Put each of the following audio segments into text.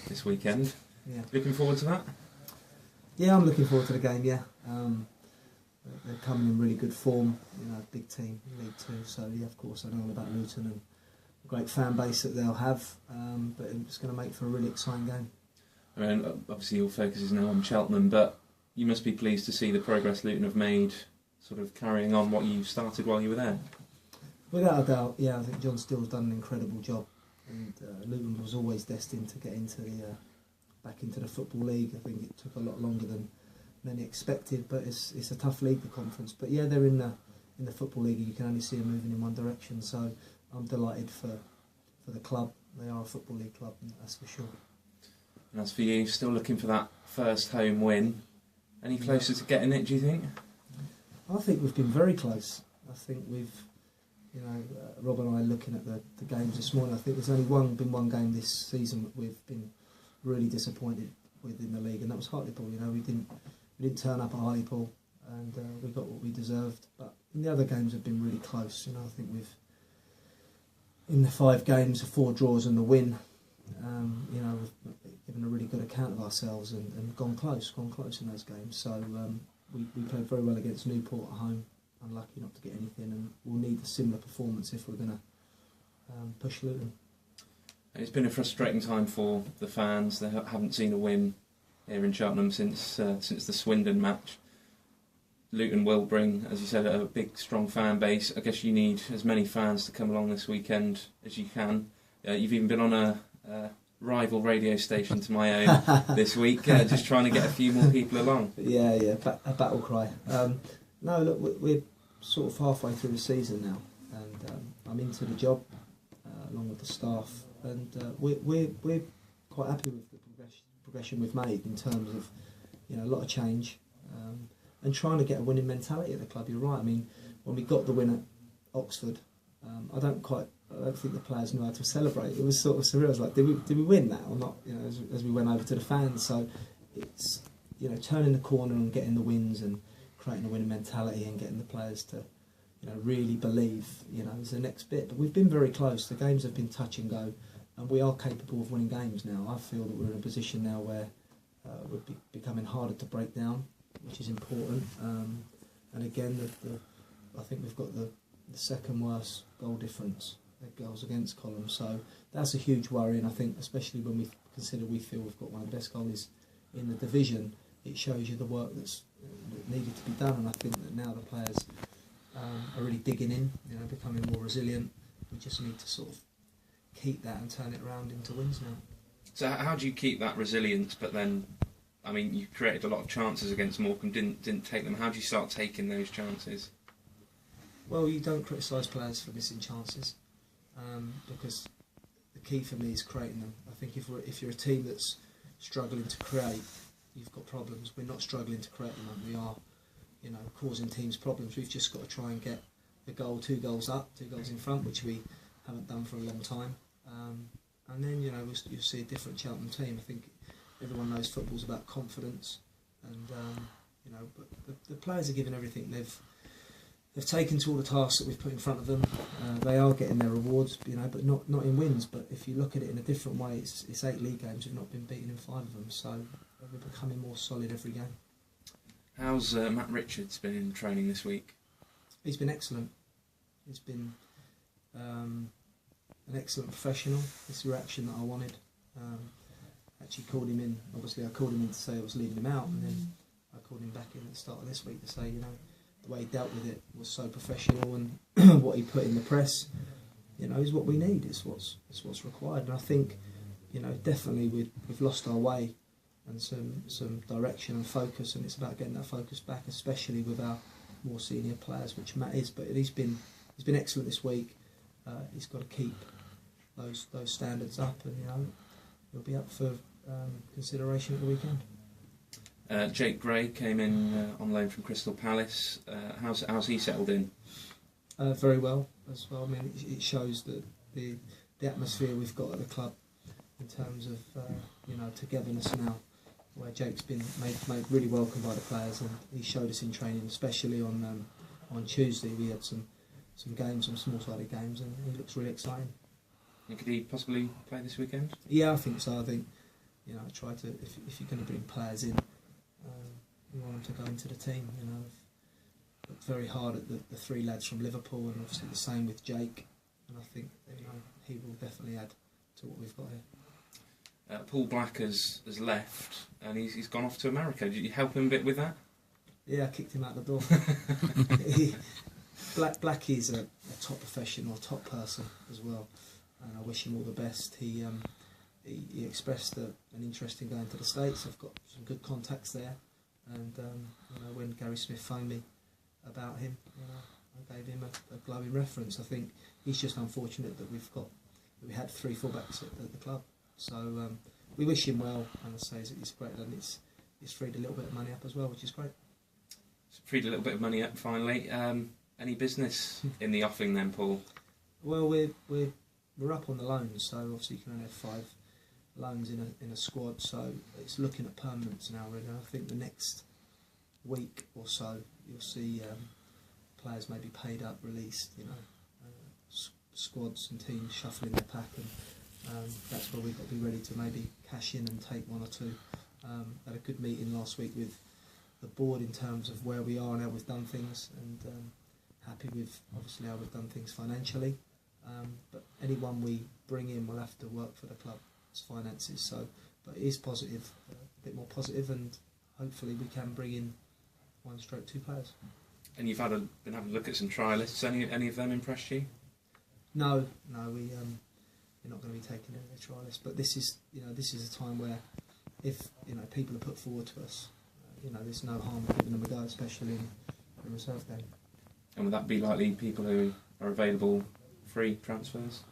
this weekend. Yeah. Looking forward to that? Yeah, I'm looking forward to the game. Yeah, they're coming in really good form. Big team, League Two. So yeah, of course, I know all about Luton and the great fan base that they'll have. But it's going to make for a really exciting game. I mean, obviously your focus is now on Cheltenham, but you must be pleased to see the progress Luton have made, sort of carrying on what you started while you were there. Without a doubt, yeah, I think John Still's done an incredible job, and Luton was always destined to get into back into the Football League. I think it took a lot longer than many expected, but it's a tough league, the conference. But yeah, they're in the Football League, and you can only see them moving in one direction. So I'm delighted for the club. They are a Football League club, that's for sure. And as for you, still looking for that first home win. Any closer to getting it, do you think? I think we've been very close. I think we've, Rob and I looking at the games this morning, I think there's only been one game this season that we've been really disappointed with in the league, and that was Hartlepool. We didn't turn up at Hartlepool, and we got what we deserved. But the other games have been really close. I think in the 5 games, 4 draws and the win. We've given a really good account of ourselves and gone close in those games. So we played very well against Newport at home. Unlucky not to get anything, and we'll need a similar performance if we're going to push Luton. It's been a frustrating time for the fans. They haven't seen a win here in Cheltenham since the Swindon match. Luton will bring, as you said, a big, strong fan base. I guess you need as many fans to come along this weekend as you can. You've even been on a rival radio station to my own this week, just trying to get a few more people along. Yeah, a battle cry. No, look, we're sort of halfway through the season now, and I'm into the job along with the staff, and we're quite happy with the progression we've made in terms of a lot of change and trying to get a winning mentality at the club. You're right. I mean, when we got the win at Oxford, I don't think the players knew how to celebrate. It was sort of surreal. It was like, did we win that or not? As we went over to the fans. So it's turning the corner and getting the wins and creating a winning mentality and getting the players to really believe is the next bit. But we've been very close. The games have been touch and go, and we are capable of winning games now. I feel that we're in a position now where we're becoming harder to break down, which is important. And again, I think we've got the second worst goal difference, goals against column. So that's a huge worry, and I think especially when we consider we feel we've got one of the best goalies in the division, it shows you the work that's needed to be done. And I think that now the players are really digging in, becoming more resilient. We just need to sort of keep that and turn it around into wins now. So how do you keep that resilience? But then, I mean, you created a lot of chances against Morecambe, didn't take them. How do you start taking those chances? Well, you don't criticise players for missing chances, because the key for me is creating them. I think if you're a team that's struggling to create, you've got problems. We're not struggling to create them, and we are, causing teams problems. We've just got to try and get the goal, 2 goals up, 2 goals in front, which we haven't done for a long time. And then, you'll see a different Cheltenham team. I think everyone knows football's about confidence, and but the players are giving everything. They've taken to all the tasks that we've put in front of them. They are getting their rewards, but not in wins. But if you look at it in a different way, it's 8 league games. We've not been beaten in 5 of them, so we're becoming more solid every game. How's Matt Richards been in training this week? He's been excellent. He's been an excellent professional. It's the reaction that I wanted. Actually called him in. Obviously, I called him in to say I was leaving him out, and then I called him back in at the start of this week to say, the way he dealt with it was so professional, and what he put in the press, is what we need. It's what's required. And I think, definitely we've lost our way and some direction and focus, and it's about getting that focus back, especially with our more senior players, which Matt is. But he's been excellent this week. He's got to keep those standards up, and he'll be up for consideration at the weekend. Jake Gray came in on loan from Crystal Palace. How's he settled in? Very well as well. I mean, it shows that the atmosphere we've got at the club in terms of togetherness now, where Jake's been made really welcome by the players, and he showed us in training, especially on Tuesday. We had some games, some small-sided games, and he looks really exciting. And could he possibly play this weekend? Yeah, I think so. I think you know, try to, if you're going to bring players in, you want them to go into the team. You know, I've looked very hard at the three lads from Liverpool, and obviously the same with Jake. And I think, you know, he will definitely add to what we've got here. Paul Black has left, and he's gone off to America. Did you help him a bit with that? Yeah, I kicked him out the door. Blackie's a top professional, top person as well, and I wish him all the best. He expressed an interest in going to the States. I've got some good contacts there, and you know, when Gary Smith phoned me about him, you know, I gave him a glowing reference. I think he's just unfortunate that we had 3 fullbacks at the club. So we wish him well, and I say it's great, and it's freed a little bit of money up as well, which is great. It's freed a little bit of money up finally. Any business in the offing then, Paul? Well, we're up on the loans, so obviously you can only have 5 loans in a squad. So it's looking at permanence now, really. And I think the next week or so you'll see players maybe paid up, released. You know, squads and teams shuffling their pack, and that's where we've got to be ready to maybe cash in and take 1 or 2. Had a good meeting last week with the board in terms of where we are and how we've done things, and happy with obviously how we've done things financially. But anyone we bring in will have to work for the club's finances. So, but it is positive, a bit more positive, and hopefully we can bring in 1/2 players. And you've been having a look at some trialists. Any of them impressed you? No, we're not going to be taking any trialists. But this is a time where if people are put forward to us, there's no harm giving them a go, especially in the reserve game. And would that be likely people who are available free transfers?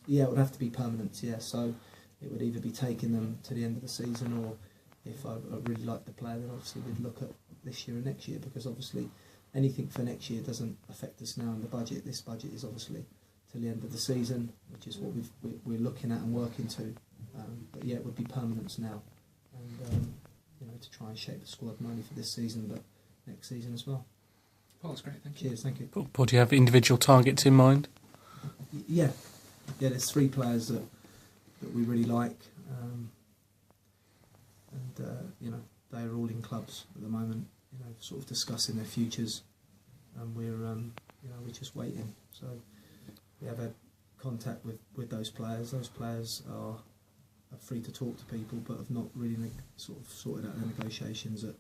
Yeah, it would have to be permanent, yeah. So it would either be taking them to the end of the season, or if I really like the player, then obviously we'd look at this year and next year, because obviously anything for next year doesn't affect us now in the budget. This budget is obviously till the end of the season, which is what we're looking at and working to. But yeah, it would be permanence now, and to try and shape the squad not only for this season but next season as well. Paul, that's great. Thank you. Cheers, thank you. Paul, do you have individual targets in mind? Yeah. There's 3 players that we really like, and they are all in clubs at the moment. Sort of discussing their futures, and we're just waiting. So we have had contact with those players. Those players are free to talk to people, but have not really sorted out their negotiations at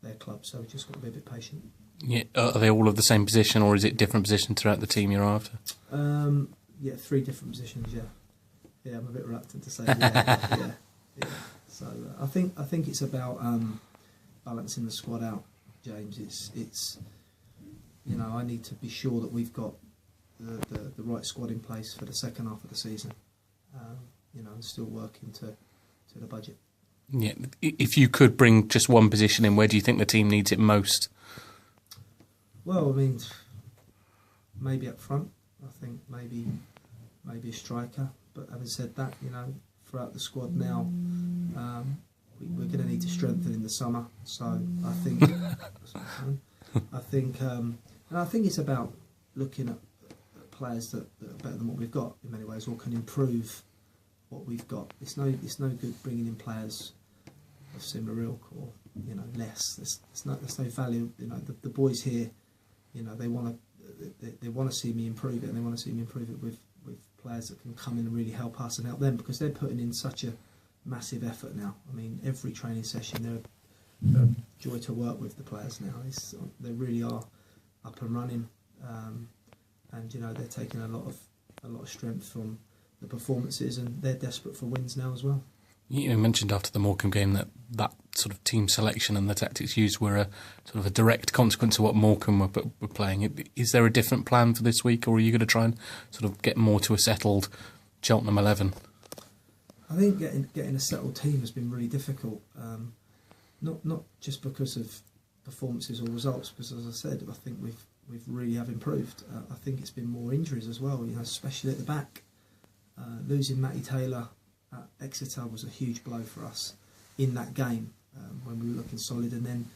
their club. So we've just got to be a bit patient. Yeah, are they all of the same position, or is it different positions throughout the team you're after? 3 different positions. Yeah, I'm a bit reluctant to say. Yeah. So I think it's about balancing the squad out, James. It's I need to be sure that we've got the right squad in place for the second half of the season. And still working to the budget. Yeah, if you could bring just one position in, where do you think the team needs it most? Well, I mean, maybe up front. I think maybe a striker. But having said that, throughout the squad now, we're going to need to strengthen in the summer. So I think, and I think it's about looking at players that are better than what we've got in many ways, or can improve what we've got. It's no good bringing in players of similar ilk or less. There's no value. The boys here, they want to see me improve it, and they want to see me improve it with players that can come in and really help us and help them, because they're putting in such a massive effort now. I mean, every training session they're a joy to work with the players now. They really are up and running, and they're taking a lot of strength from the performances, and they're desperate for wins now as well. You mentioned after the Morecambe game that sort of team selection and the tactics used were a sort of a direct consequence of what Morecambe were playing. Is there a different plan for this week, or are you going to try and sort of get more to a settled Cheltenham 11? I think getting a settled team has been really difficult, not just because of performances or results, because as I said, I think we've really have improved. I think it's been more injuries as well, especially at the back. Losing Matty Taylor at Exeter was a huge blow for us in that game, when we were looking solid, and then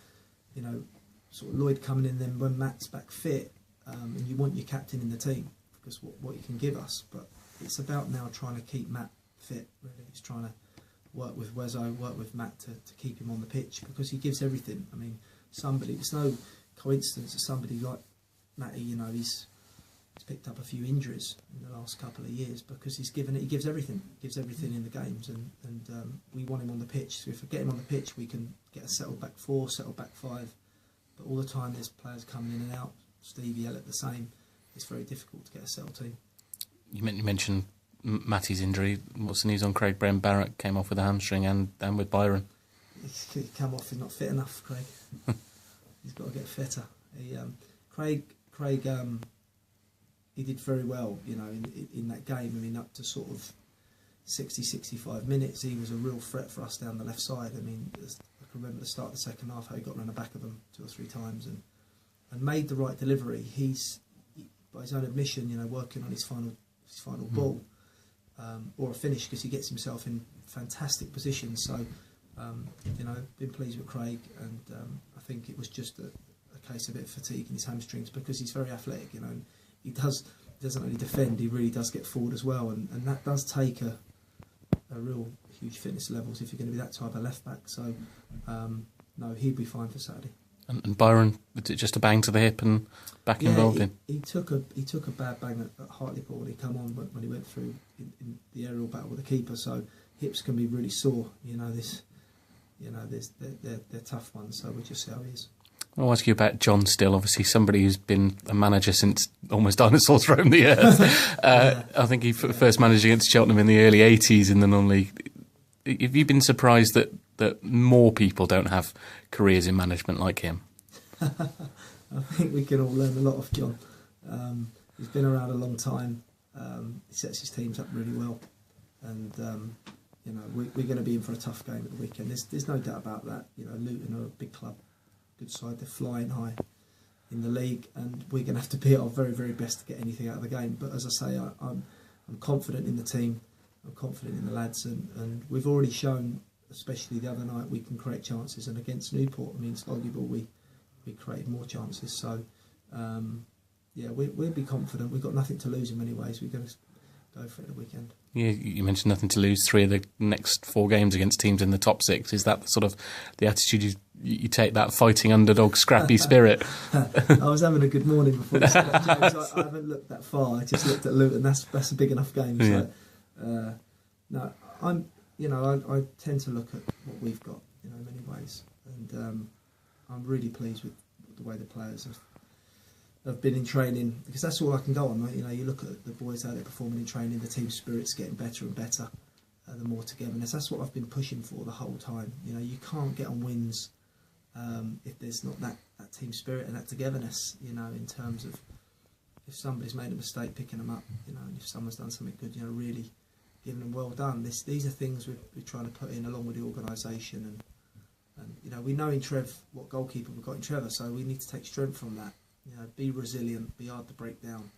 sort of Lloyd coming in, then when Matt's back fit, and you want your captain in the team because what you can give us, but it's about now trying to keep Matt fit. Really, it's trying to work with Wezzo, work with Matt to keep him on the pitch, because he gives everything. I mean, it's no coincidence that somebody like Matty, he's picked up a few injuries in the last couple of years, because he gives everything in the games, and we want him on the pitch. So if we get him on the pitch, we can get a settled back four, settled back five. But all the time there's players coming in and out. Stevie Elliott the same. It's very difficult to get a settled team. You mentioned Matty's injury. What's the news on Craig? Brent Barrett came off with a hamstring, and with Byron. He's come off. He's not fit enough, Craig. He's got to get fitter. Craig, he did very well, in that game. I mean, up to sort of 60, 65 minutes, he was a real threat for us down the left side. I mean, I can remember the start of the second half, how he got around the back of them 2 or 3 times and made the right delivery. He's, by his own admission, working on his final ball or a finish, because he gets himself in fantastic positions. So, been pleased with Craig, and I think it was just a case of a bit of fatigue in his hamstrings, because he's very athletic. He doesn't only defend, he really does get forward as well, and that does take a real huge fitness levels if you're going to be that type of left back. So no, he'd be fine for Saturday. And Byron, was it just a bang to the hip and back involved in? He took a bad bang at Hartlepool when he come on, when he went through in the aerial battle with the keeper. So hips can be really sore. They're tough ones. So we'll just see how he is. I'll ask you about John Still, obviously somebody who's been a manager since almost dinosaurs roamed the earth. I think he first managed against Cheltenham in the early 80s in the non-league. Have you been surprised that more people don't have careers in management like him? I think we can all learn a lot of John. He's been around a long time. He sets his teams up really well. And, we're going to be in for a tough game at the weekend. There's no doubt about that. Luton are a big club. Good side, they're flying high in the league, and we're going to have to be at our very, very best to get anything out of the game. But as I say, I'm confident in the team, I'm confident in the lads, and we've already shown, especially the other night, we can create chances. And against Newport, slowly ball, we created more chances. So we'll be confident. We've got nothing to lose in many ways. We're going to go for it the weekend. Yeah, you mentioned nothing to lose. 3 of the next 4 games against teams in the top 6. Is that sort of the attitude you take, that fighting underdog, scrappy spirit? I was having a good morning before this, James. I haven't looked that far. I just looked at Luton. That's a big enough game. Yeah. So, no, I tend to look at what we've got, in many ways, and I'm really pleased with the way the players have been in training, because that's all I can go on. Right? You look at the boys out there performing in training, the team spirit's getting better and better, the more togetherness. That's what I've been pushing for the whole time. You can't get on wins if there's not that team spirit and that togetherness. In terms of if somebody's made a mistake, picking them up. And if someone's done something good, really giving them well done. These are things we're trying to put in along with the organisation, and we know in Trev what goalkeeper we've got in Trevor, so we need to take strength from that. Be resilient, be hard to break down,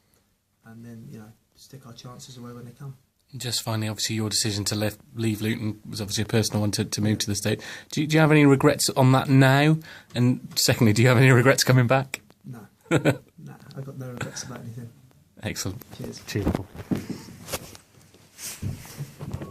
and then stick our chances away when they come. Just finally, obviously your decision to leave Luton was obviously a personal one to move to the State. Do you have any regrets on that now? And secondly, do you have any regrets coming back? No, I've got no regrets about anything. Excellent. Cheers. Cheers.